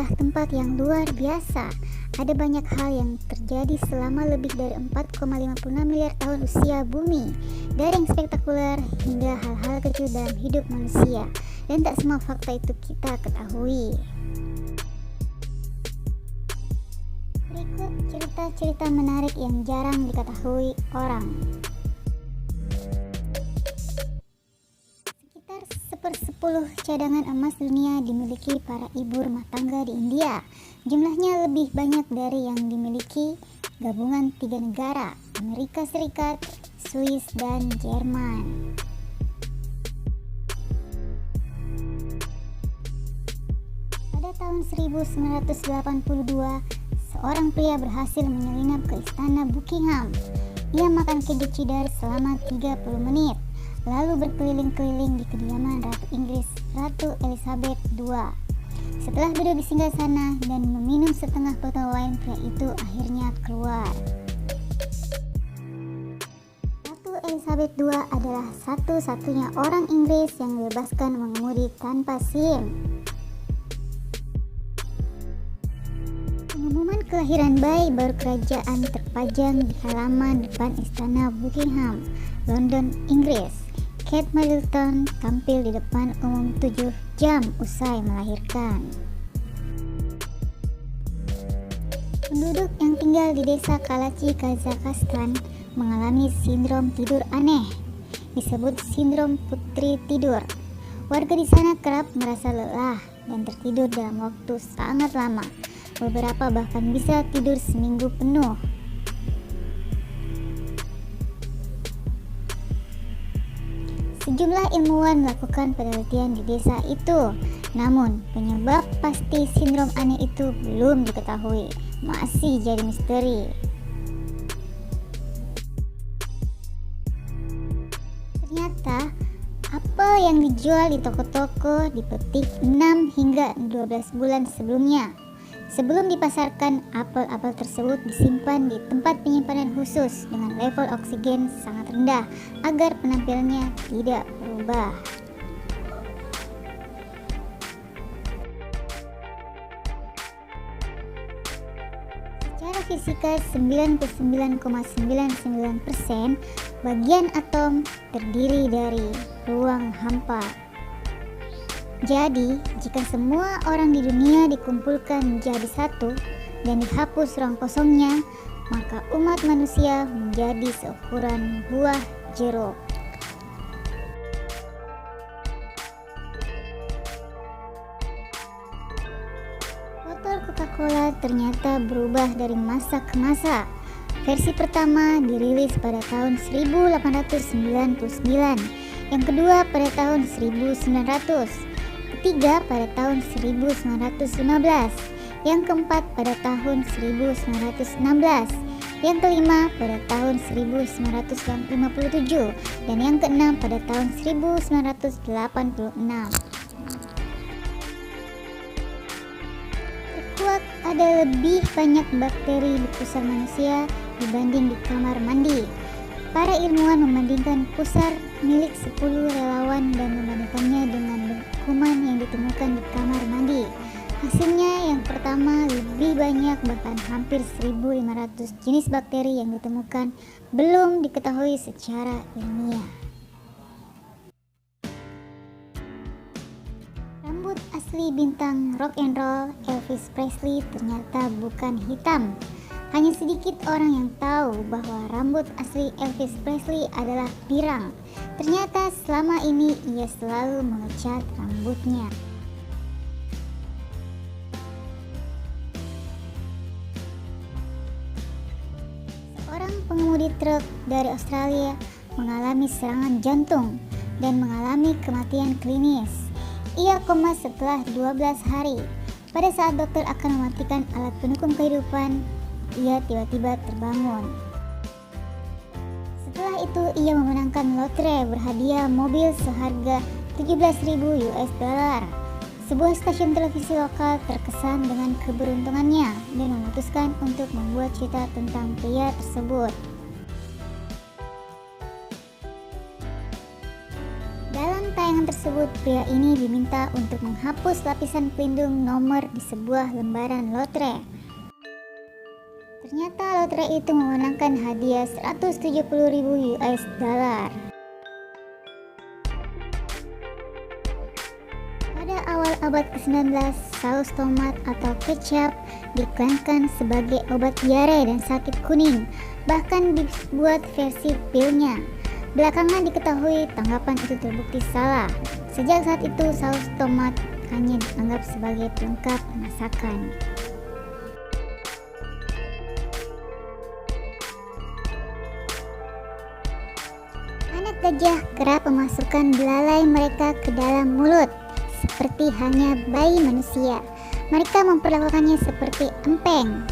adalah tempat yang luar biasa. Ada banyak hal yang terjadi selama lebih dari 4,56 miliar tahun usia bumi, dari yang spektakuler hingga hal-hal kecil dalam hidup manusia, dan tak semua fakta itu kita ketahui. Berikut cerita-cerita menarik yang jarang diketahui orang. Sekitar 1/10 cadangan emas dunia dimiliki para ibu rumah tangga di India. Jumlahnya lebih banyak dari yang dimiliki gabungan 3 negara, Amerika Serikat, Swiss, dan Jerman. Pada tahun 1982, seorang pria berhasil menyelinap ke istana Buckingham. Ia makan keju cheddar selama 30 menit, lalu berkeliling-keliling di kediaman Ratu Inggris, Ratu Elizabeth II. Setelah duduk di singgasana dan meminum setengah botol wine, pria itu akhirnya keluar. Ratu Elizabeth II adalah satu-satunya orang Inggris yang dibebaskan mengemudi tanpa SIM. Pengumuman kelahiran bayi baru kerajaan terpajang di halaman depan istana Buckingham, London, Inggris. Kate Middleton tampil di depan umum 7 jam usai melahirkan. Penduduk yang tinggal di desa Kalachi, Kazakhstan mengalami sindrom tidur aneh, disebut sindrom putri tidur. Warga di sana kerap merasa lelah dan tertidur dalam waktu sangat lama. Beberapa bahkan bisa tidur seminggu penuh. Sejumlah ilmuwan melakukan penelitian di desa itu, namun penyebab pasti sindrom aneh itu belum diketahui, masih jadi misteri. Ternyata apel yang dijual di toko-toko dipetik 6 hingga 12 bulan sebelumnya. Sebelum dipasarkan, apel-apel tersebut disimpan di tempat penyimpanan khusus dengan level oksigen sangat rendah agar penampilannya tidak berubah. Secara fisika 99,99% bagian atom terdiri dari ruang hampa. Jadi, jika semua orang di dunia dikumpulkan menjadi satu dan dihapus ruang kosongnya, maka umat manusia menjadi seukuran buah jeruk. Botol Coca-Cola ternyata berubah dari masa ke masa. Versi pertama dirilis pada tahun 1899, yang kedua pada tahun 1900, ketiga pada tahun 1915, yang keempat pada tahun 1916, yang kelima pada tahun 1957, dan yang keenam pada tahun 1986. Terkuak ada lebih banyak bakteri di pusar manusia dibanding di kamar mandi. Para ilmuwan membandingkan pusar milik 10 relawan dan membandingkannya dengan kuman yang ditemukan di kamar mandi. Hasilnya yang pertama lebih banyak, bahkan hampir 1.500 jenis bakteri yang ditemukan belum diketahui secara ilmiah. Rambut asli bintang rock and roll Elvis Presley ternyata bukan hitam. Hanya sedikit orang yang tahu bahwa rambut asli Elvis Presley adalah pirang. Ternyata selama ini ia selalu mengecat rambutnya. Seorang pengemudi truk dari Australia mengalami serangan jantung dan mengalami kematian klinis. Ia koma setelah 12 hari. Pada saat dokter akan mematikan alat pendukung kehidupan, ia tiba-tiba terbangun. Setelah itu ia memenangkan lotre berhadiah mobil seharga 17.000 US dollar. Sebuah stasiun televisi lokal terkesan dengan keberuntungannya dan memutuskan untuk membuat cerita tentang pria tersebut. Dalam tayangan tayangan tersebut, pria ini diminta untuk menghapus lapisan pelindung nomor di sebuah lembaran lotre. Ternyata lotre itu memenangkan hadiah 170.000 US dollar. Pada awal abad ke-19, saus tomat atau kecap diiklankan sebagai obat diare dan sakit kuning, bahkan dibuat versi pilnya. Belakangan diketahui tanggapan itu terbukti salah. Sejak saat itu, saus tomat hanya dianggap sebagai pelengkap masakan. Anak gajah kerap memasukkan belalai mereka ke dalam mulut, seperti halnya bayi manusia. Mereka memperlakukannya seperti empeng.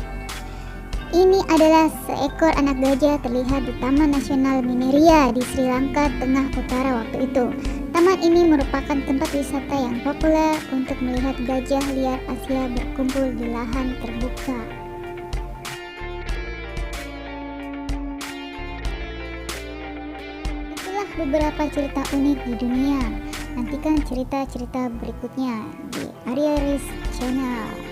Ini adalah seekor anak gajah terlihat di Taman Nasional Mineria di Sri Lanka Tengah Utara waktu itu. Taman ini merupakan tempat wisata yang populer untuk melihat gajah liar Asia berkumpul di lahan terbuka. Itulah beberapa cerita unik di dunia. Nantikan cerita-cerita berikutnya di Arya Riz Channel.